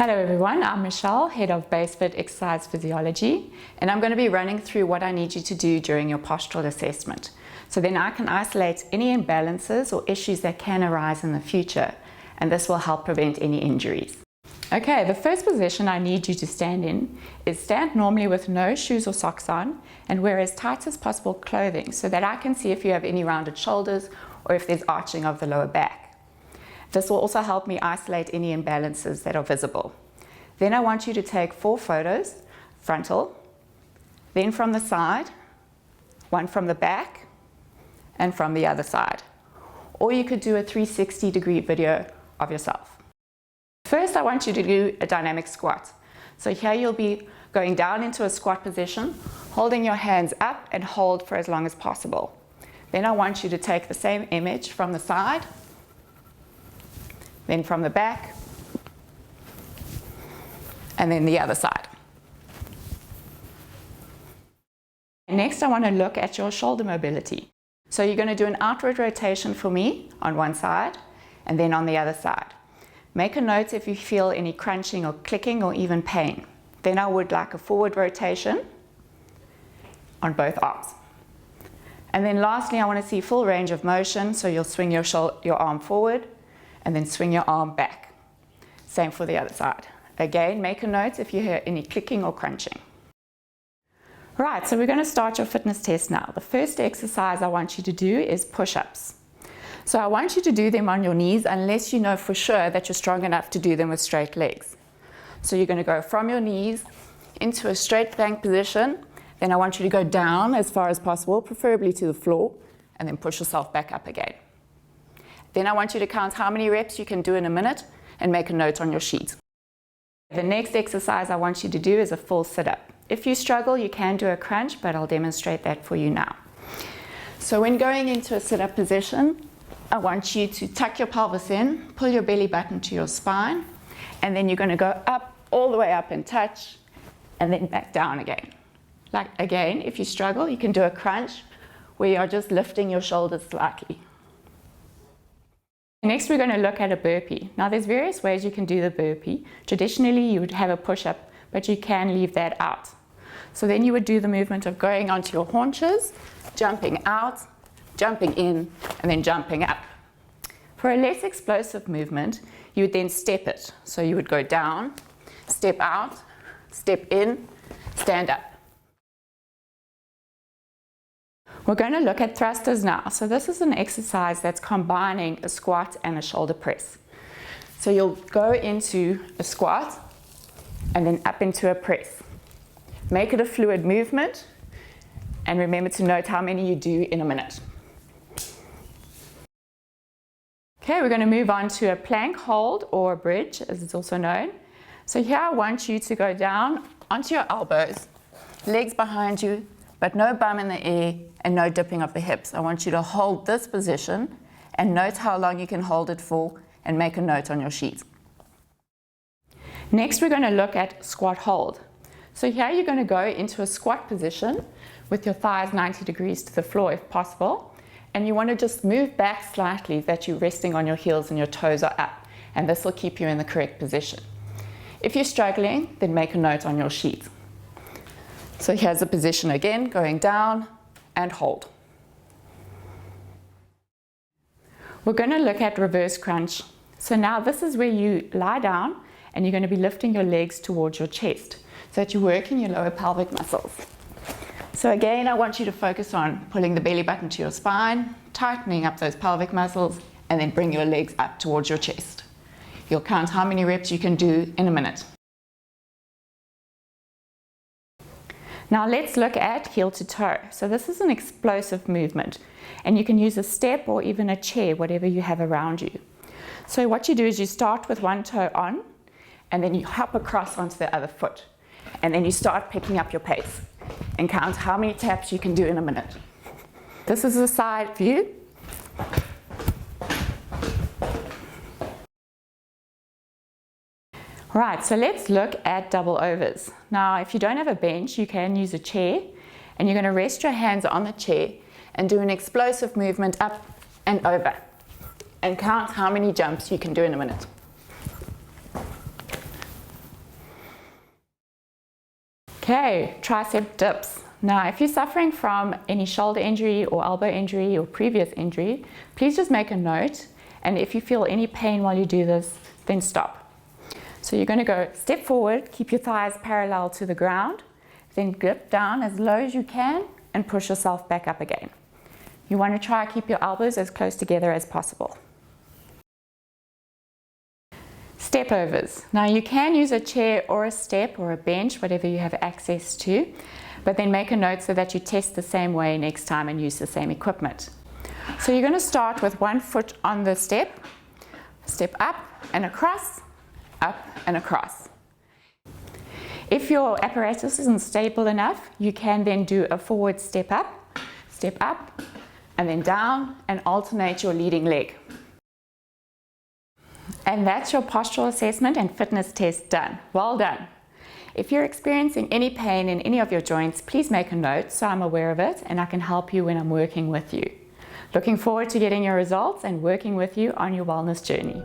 Hello everyone, I'm Michelle, Head of BaseFit Exercise Physiology, and I'm going to be running through what I need you to do during your postural assessment. So then I can isolate any imbalances or issues that can arise in the future, and this will help prevent any injuries. Okay, the first position I need you to stand in is stand normally with no shoes or socks on and wear as tight as possible clothing so that I can see if you have any rounded shoulders or if there's arching of the lower back. This will also help me isolate any imbalances that are visible. Then I want you to take 4 photos, frontal, then from the side, one from the back, and from the other side. Or you could do a 360-degree video of yourself. First, I want you to do a dynamic squat. So here you'll be going down into a squat position, holding your hands up and hold for as long as possible. Then I want you to take the same image from the side, then from the back, and then the other side. Next, I want to look at your shoulder mobility. So you're going to do an outward rotation for me on one side, and then on the other side. Make a note if you feel any crunching or clicking or even pain. Then I would like a forward rotation on both arms. And then lastly, I want to see full range of motion, so you'll swing your arm forward, and then swing your arm back. Same for the other side. Again, make a note if you hear any clicking or crunching. Right, so we're going to start your fitness test now. The first exercise I want you to do is push-ups. So I want you to do them on your knees unless you know for sure that you're strong enough to do them with straight legs. So you're going to go from your knees into a straight plank position. Then I want you to go down as far as possible, preferably to the floor, and then push yourself back up again. Then I want you to count how many reps you can do in a minute and make a note on your sheet. The next exercise I want you to do is a full sit-up. If you struggle, you can do a crunch, but I'll demonstrate that for you now. So when going into a sit-up position, I want you to tuck your pelvis in, pull your belly button to your spine, and then you're going to go up, all the way up and touch, and then back down again. Like again, if you struggle, you can do a crunch where you're just lifting your shoulders slightly. Next, we're going to look at a burpee. Now, there's various ways you can do the burpee. Traditionally, you would have a push-up, but you can leave that out. So then you would do the movement of going onto your haunches, jumping out, jumping in, and then jumping up. For a less explosive movement, you would then step it. So you would go down, step out, step in, stand up. We're going to look at thrusters now. So this is an exercise that's combining a squat and a shoulder press. So you'll go into a squat and then up into a press. Make it a fluid movement, and remember to note how many you do in a minute. Okay, we're going to move on to a plank hold, or a bridge as it's also known. So here I want you to go down onto your elbows, legs behind you, but no bum in the air and no dipping of the hips. I want you to hold this position and note how long you can hold it for and make a note on your sheet. Next, we're going to look at squat hold. So here you're going to go into a squat position with your thighs 90 degrees to the floor if possible. And you want to just move back slightly, that you're resting on your heels and your toes are up. And this will keep you in the correct position. If you're struggling, then make a note on your sheet. So here's the position again, going down and hold. We're going to look at reverse crunch. So now this is where you lie down and you're going to be lifting your legs towards your chest so that you're working your lower pelvic muscles. So again, I want you to focus on pulling the belly button to your spine, tightening up those pelvic muscles, and then bring your legs up towards your chest. You'll count how many reps you can do in a minute. Now let's look at heel to toe. So this is an explosive movement, and you can use a step or even a chair, whatever you have around you. So what you do is you start with one toe on, and then you hop across onto the other foot. And then you start picking up your pace and count how many taps you can do in a minute. This is a side view. Right, so let's look at double overs. Now, if you don't have a bench, you can use a chair, and you're going to rest your hands on the chair and do an explosive movement up and over, and count how many jumps you can do in a minute. Okay, tricep dips. Now, if you're suffering from any shoulder injury or elbow injury or previous injury, please just make a note. And if you feel any pain while you do this, then stop. So you're going to go step forward, keep your thighs parallel to the ground, then grip down as low as you can and push yourself back up again. You want to try to keep your elbows as close together as possible. Step overs. Now you can use a chair or a step or a bench, whatever you have access to, but then make a note so that you test the same way next time and use the same equipment. So you're going to start with one foot on the step up and across, up and across. If your apparatus isn't stable enough, you can then do a forward step up, and then down, and alternate your leading leg. And that's your postural assessment and fitness test done. Well done. If you're experiencing any pain in any of your joints, please make a note so I'm aware of it and I can help you when I'm working with you. Looking forward to getting your results and working with you on your wellness journey.